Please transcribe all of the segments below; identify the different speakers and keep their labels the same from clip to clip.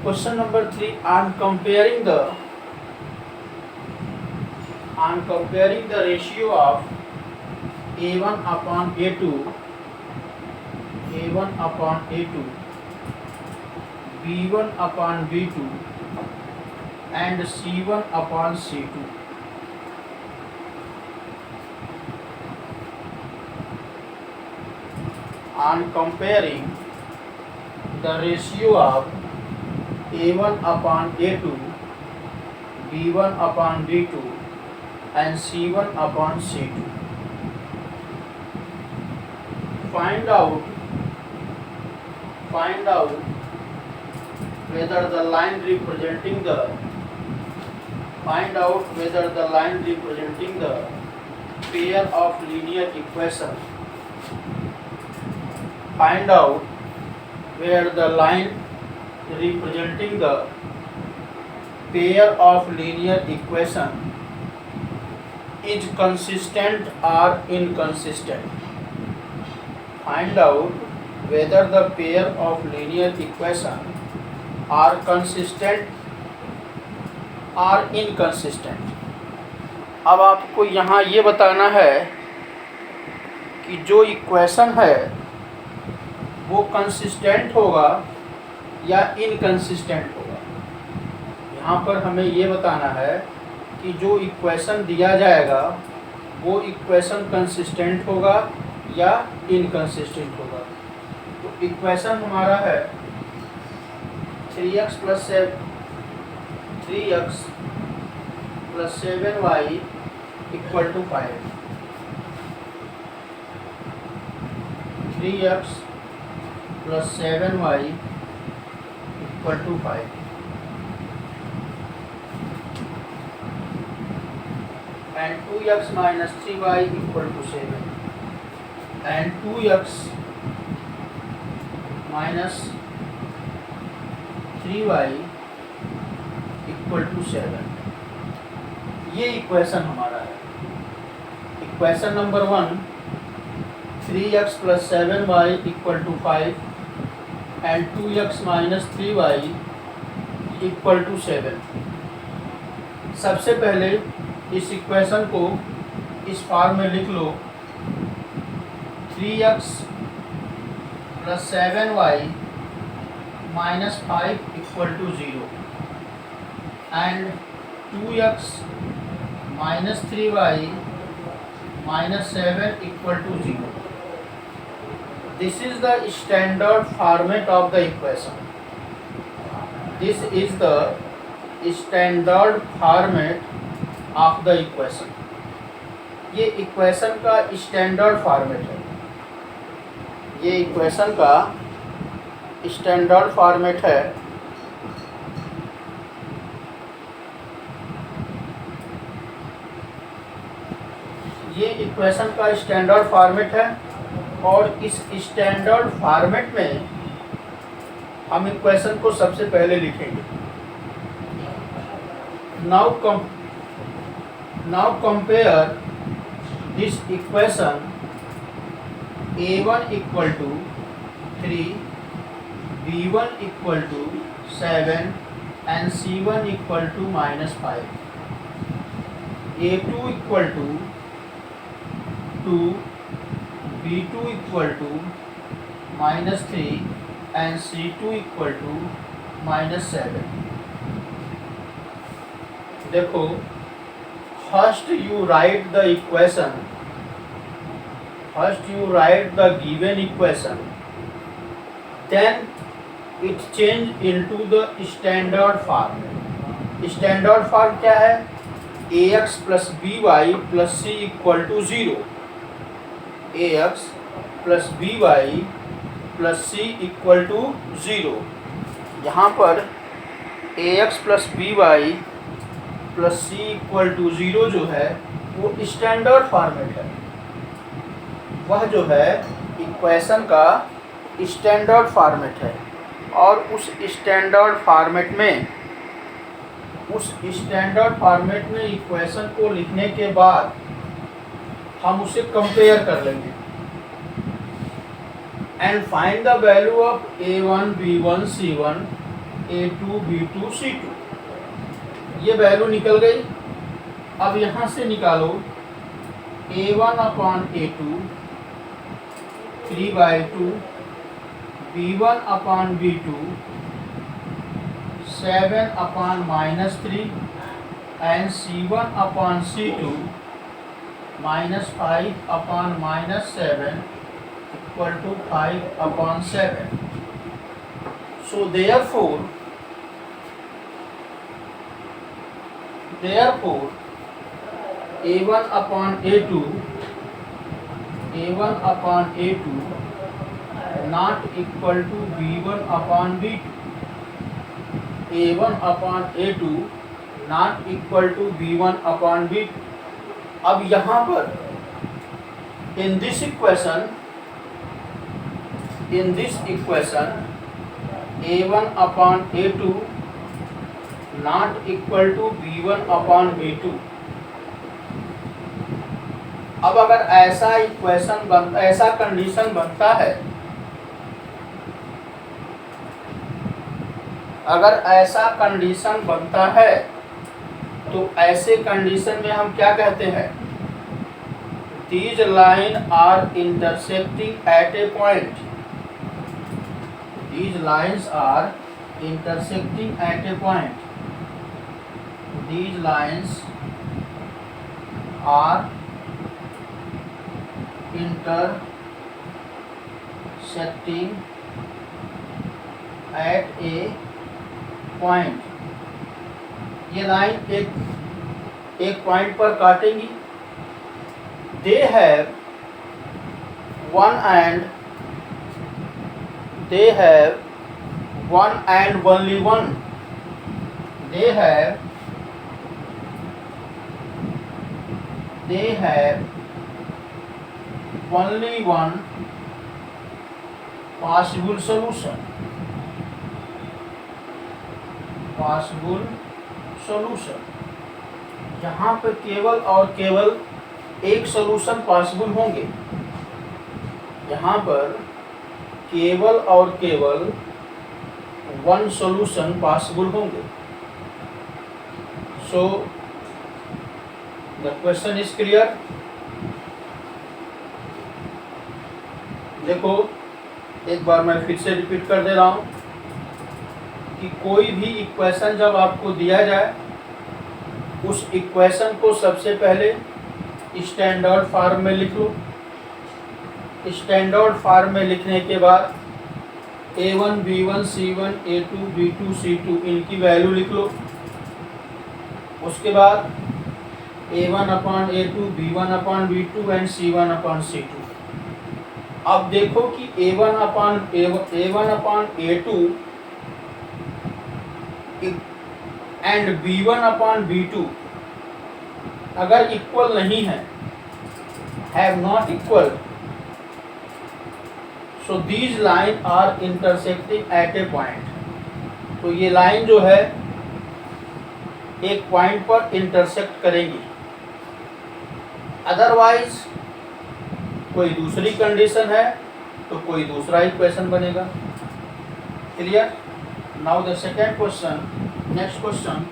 Speaker 1: Question number 3, on comparing the ratio of A1 upon A2, B1 upon B2 and C1 upon C2. On comparing the ratio of A1 upon A2, B1 upon B2 and C1 upon C2. Find out whether the line representing the pair of linear equation. Find out where the line representing the pair of linear equation is consistent or inconsistent. Find out whether the pair of linear equation are consistent or inconsistent. अब आपको यहाँ ये बताना है कि जो equation है वो कंसिस्टेंट होगा या इनकंसिस्टेंट होगा। यहाँ पर हमें ये बताना है कि जो इक्वेशन दिया जाएगा वो इक्वेशन कंसिस्टेंट होगा या इनकंसिस्टेंट होगा। तो इक्वेशन हमारा है 3x plus 7y equal to 5. 3x plus 7y equal to 5. And 2x minus 3y equal to 7. And 2x minus 3y equal to 7। ये इक्वेशन हमारा है। Equation number 1 3x plus 7y equal to 5 and 2x minus 3y equal to 7। सबसे पहले इस equation को इस form में लिख लो। 3x plus 7y minus 5 equal to 0 and 2x minus 3y minus 7 equal to 0. This is the standard format of the equation. This is the standard format of the equation. ये equation का standard format है। ये equation का standard format है। ये equation का standard format है और इस स्टैंडर्ड फॉर्मेट में हम इक्वेशन को सबसे पहले लिखेंगे। Now compare this equation A1 equal to 3, B1 equal to 7 and C1 equal to -5, A2 equal to 2, B2 equal to -3 and C2 equal to -7। देखो, first you write the equation, first you write the given equation, then it change into the standard form. Standard form क्या है? ax plus by plus c equal to 0। ax plus by plus c equal to 0। यहाँ पर ax plus by plus c equal to 0 जो है वो standard format है। वह जो है इक्वेशन का स्टैंडर्ड फॉर्मेट है और उस स्टैंडर्ड फॉर्मेट में इक्वेशन को लिखने के बाद हम उसे कंपेयर कर लेंगे and find the value of A1 B1 C1 A2B2C2, ये वैल्यू निकल गई। अब यहाँ से निकालो A1/A2 3/2, B1/B2 7/-3 and C1/C2 -5/-7 equal to 5/7. So therefore A1/A2 not equal to B1/B2, A1/A2 not equal to B1/B2. अब यहाँ पर in this equation A1/A2 not equal to B1/B2। अब अगर ऐसा कंडीशन बनता है, अगर ऐसा कंडीशन बनता है तो ऐसे कंडीशन में हम क्या कहते हैं, these line are intersecting at a point, these lines are intersecting at a point, these lines are intersecting at a point। ये लाइन एक पॉइंट पर काटेंगी। They have one and only one, they have only one possible solution, यहाँ पर केवल और केवल एक solution possible होंगे, यहाँ पर केवल और केवल वन सॉल्यूशन पॉसिबल होंगे। So the question is clear. देखो एक बार मैं फिर से रिपीट कर दे रहा हूँ कि कोई भी इक्वेशन जब आपको दिया जाए, उस इक्वेशन को सबसे पहले स्टैंडर्ड फॉर्म में लिख लो। स्टैंडर्ड फॉर्म में लिखने के बाद A1 B1 C1 A2 B2 C2 इनकी वैल्यू लिख लो। उसके बाद A1/A2 B1/B2 एंड C1/C2। अब देखो कि A1/A2 एंड B1/B2 अगर इक्वल नहीं है, have not equal, so these line are intersecting at a point. तो ये लाइन जो है एक पॉइंट पर इंटरसेक्ट करेगी, अदरवाइज कोई दूसरी कंडीशन है तो कोई दूसरा इक्वेशन बनेगा। Clear? Now the second question, next question.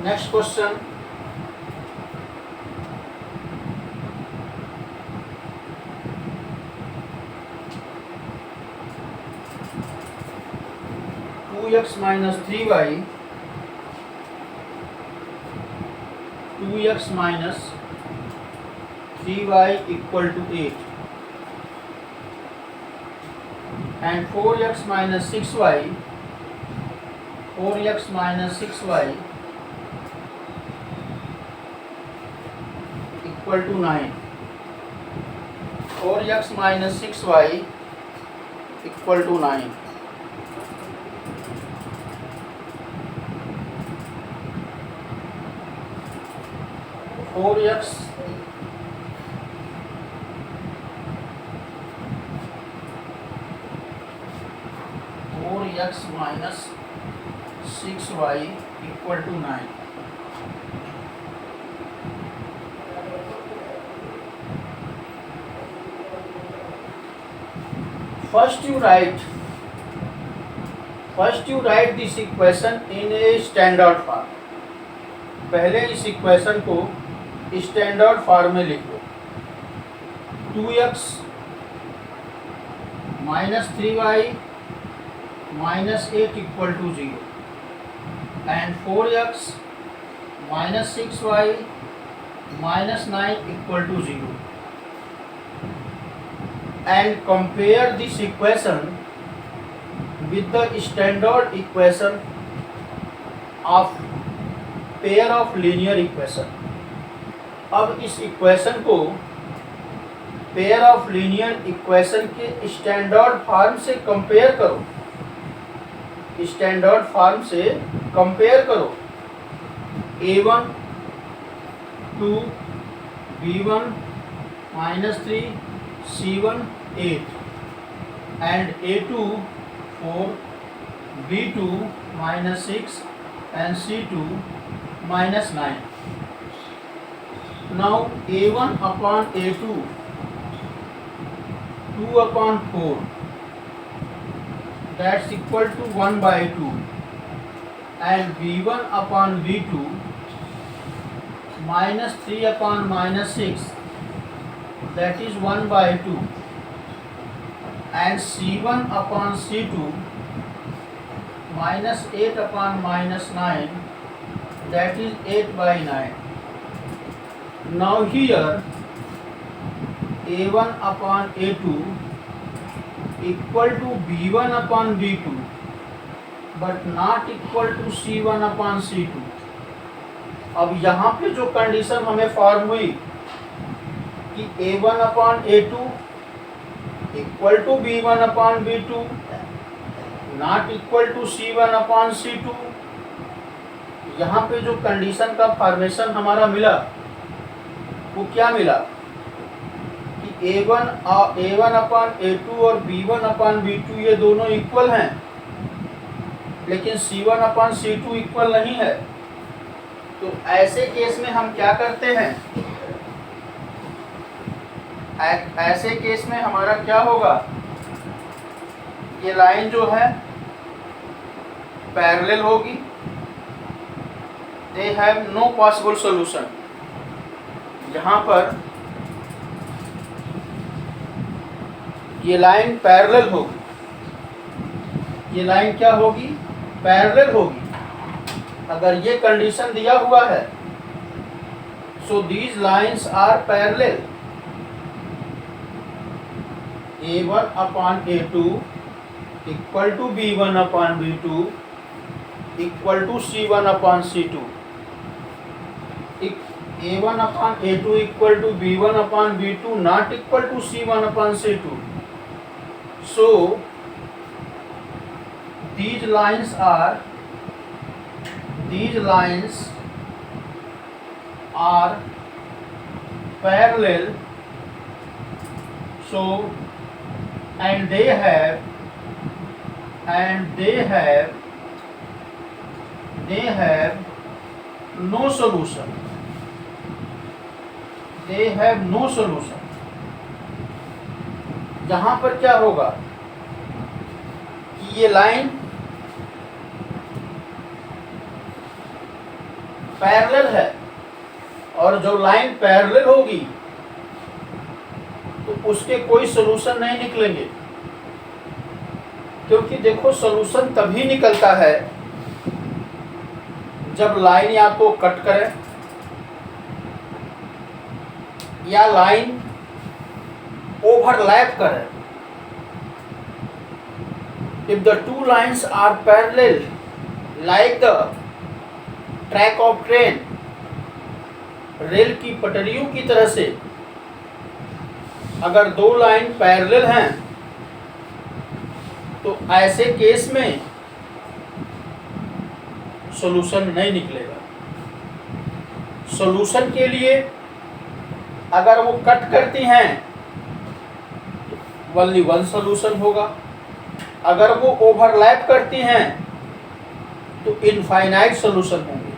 Speaker 1: Next question, two x minus 3y 2x minus 3y equal to 8 and 4x minus 6y equal to 9. 4x minus 6y equal to 9. Four x minus 6y equal to 9. First you write this equation in a standard form. पहले इस equation को standard form में लिखो. 2x minus 3y minus 8 equal to 0 and 4x minus 6y minus 9 equal to 0 and compare this equation with the standard equation of pair of linear equation. अब इस equation को pair of linear equation के standard form से compare करो. Standard form से compare करो. a1 2 b1 minus 3 c1 8 and a2 4 b2 minus 6 and c2 minus 9. Now a1 upon a2 2 upon 4 that's equal to 1 by 2 and b1 upon b2 minus 3 upon minus 6 that is 1 by 2 and c1 upon c2 minus 8 upon minus 9 that is 8 by 9. Now here a1 upon a2 equal to b1 upon b2 but not equal to c1 upon c2. अब यहाँ पे जो condition हमें form हुई कि a1 upon a2 equal to b1 upon b2 not equal to c1 upon c2, यहाँ पे जो कंडीशन का फॉर्मेशन हमारा मिला वो क्या मिला कि a1 अपॉन a2 और b1 अपॉन b2 ये दोनों इक्वल हैं लेकिन c1 अपॉन c2 इक्वल नहीं है. तो ऐसे केस में हम क्या करते हैं, ऐसे केस में हमारा क्या होगा, ये लाइन जो है पैरेलल होगी. They have no possible solution. यहाँ पर ये लाइन पैरेलल होगी. ये लाइन क्या होगी, पैरेलल होगी. अगर ये कंडीशन दिया हुआ है so these lines are parallel. a1 upon a2 equal to b1 upon b2 equal to c1 upon c2. a1 upon a2 equal to b1 upon b2 not equal to c1 upon c2. So these lines are parallel. So and they have no solution. They have no solution. यहाँ पर क्या होगा कि ये line parallel है, और जो line parallel होगी तो उसके कोई सॉल्यूशन नहीं निकलेंगे, क्योंकि देखो सॉल्यूशन तभी निकलता है जब लाइन या तो कट करे या लाइन ओवरलैप करे। If the two lines are parallel like the track of train, rail की पटरियों की तरह से अगर दो लाइन पैरेलल हैं तो ऐसे केस में सॉल्यूशन नहीं निकलेगा। सॉल्यूशन के लिए अगर वो कट करती हैं तो ओनली वन सॉल्यूशन होगा, अगर वो ओवरलैप करती हैं तो इनफाइनाइट सॉल्यूशन होंगे।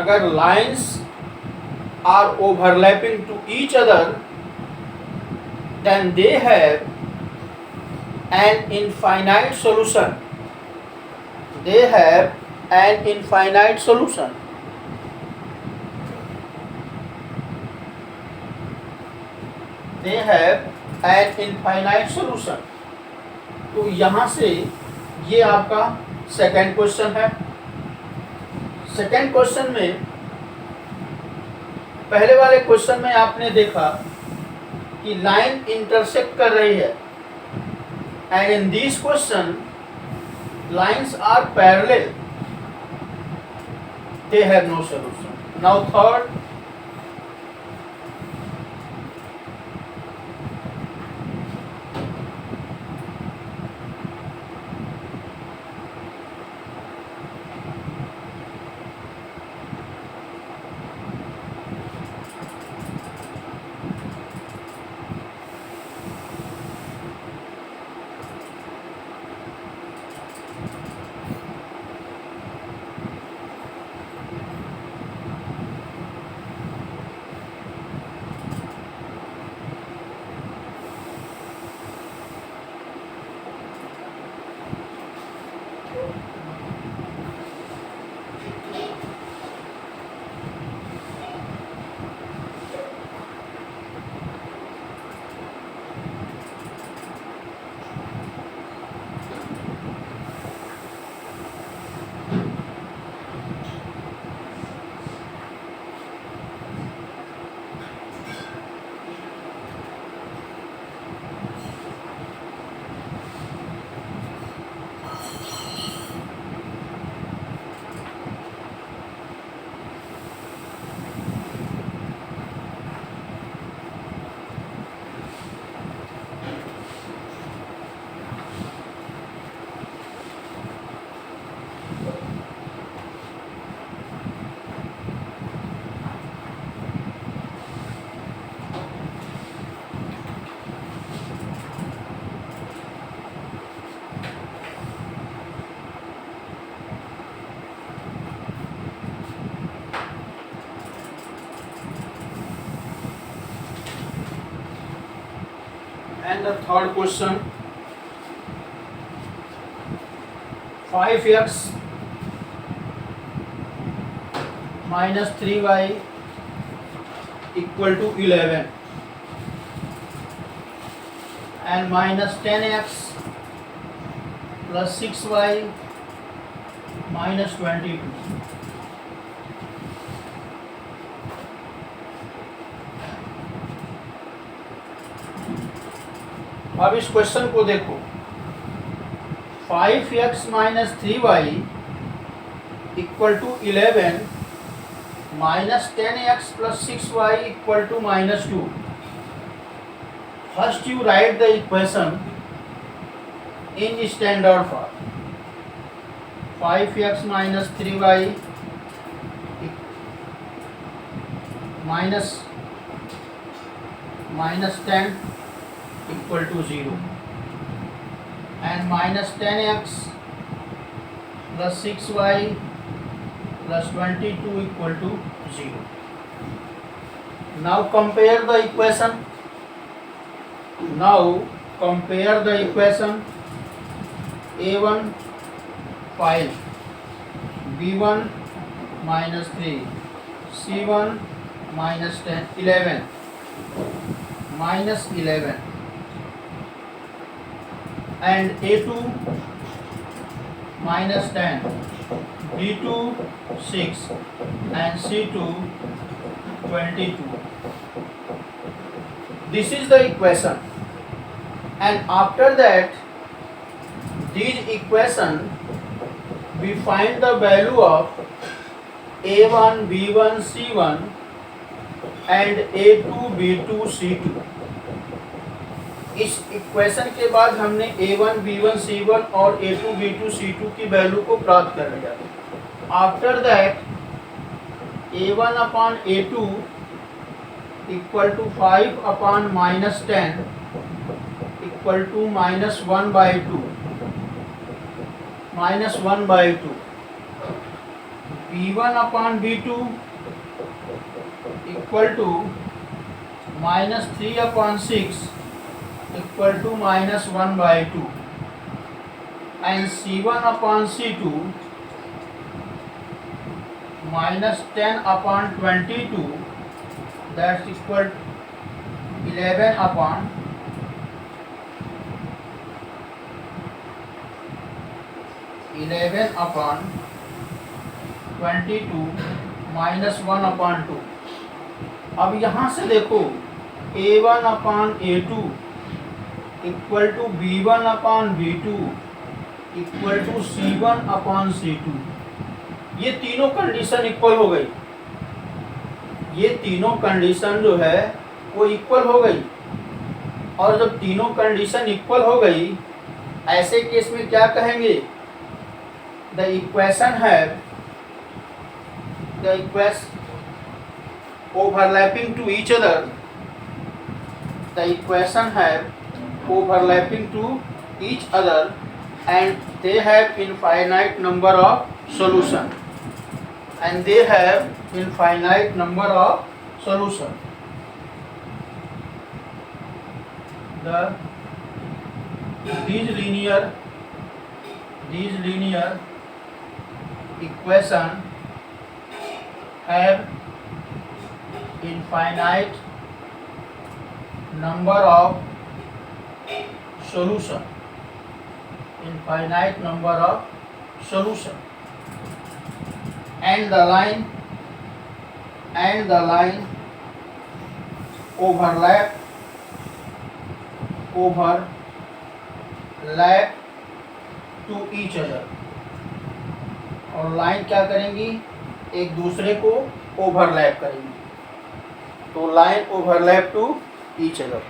Speaker 1: अगर lines are overlapping to each other then they have an infinite solution, they have an infinite solution. They have an infinite solution. तो यहाँ से ये आपका सेकंड क्वेश्चन है। सेकंड क्वेश्चन में, पहले वाले क्वेश्चन में आपने देखा कि लाइन इंटरसेक्ट कर रही है, and in this question lines are parallel, they have no solution. Now third, and the third question, 5x minus 3y equal to 11 and minus 10x plus 6y minus 22। अब इस question को देखो, 5x minus 3y equal to 11 minus 10x plus 6y equal to minus 2। First you write the equation in standard form. 5x minus 3y minus 10 equal to 0 and minus 10x plus 6y plus 22 equal to 0. Now compare the equation. A1 5, B1 minus 3, C1 minus 10, 11 minus 11, and A2 minus 10, B2 6, and C2 22. This is the equation, and after that these equation we find the value of A1 B1 C1 and A2 B2 C2. इस equation के बाद हमने A1 B1 C1 और A2 B2 C2 की value को प्राप्त कर लिया। After that A1 upon A2 equal to 5 upon minus 10 equal to minus 1/2, minus 1/2। B1 upon B2 equal to minus 3 upon 6 equal to minus 1/2, and C1 upon C2 minus 10 upon 22 that's equal 11 upon 22 minus 1/2। अब यहाँ से देखो A1 upon A2 equal to B1 upon B2 equal to C1 upon C2। ये तीनों condition equal हो गई, ये तीनों कंडीशन जो है वो इक्वल हो गई। और जब तीनों कंडीशन इक्वल हो गई, ऐसे केस में क्या कहेंगे? द इक्वेशन है the equation overlapping to each other, the equation have overlapping to each other and they have infinite number of solution, and they have infinite number of solution. These linear equation have infinite number of solution, infinite number of solution, and the line overlap to each other। और line क्या करेंगी? एक दूसरे को overlap करेंगी। तो line overlap to each other.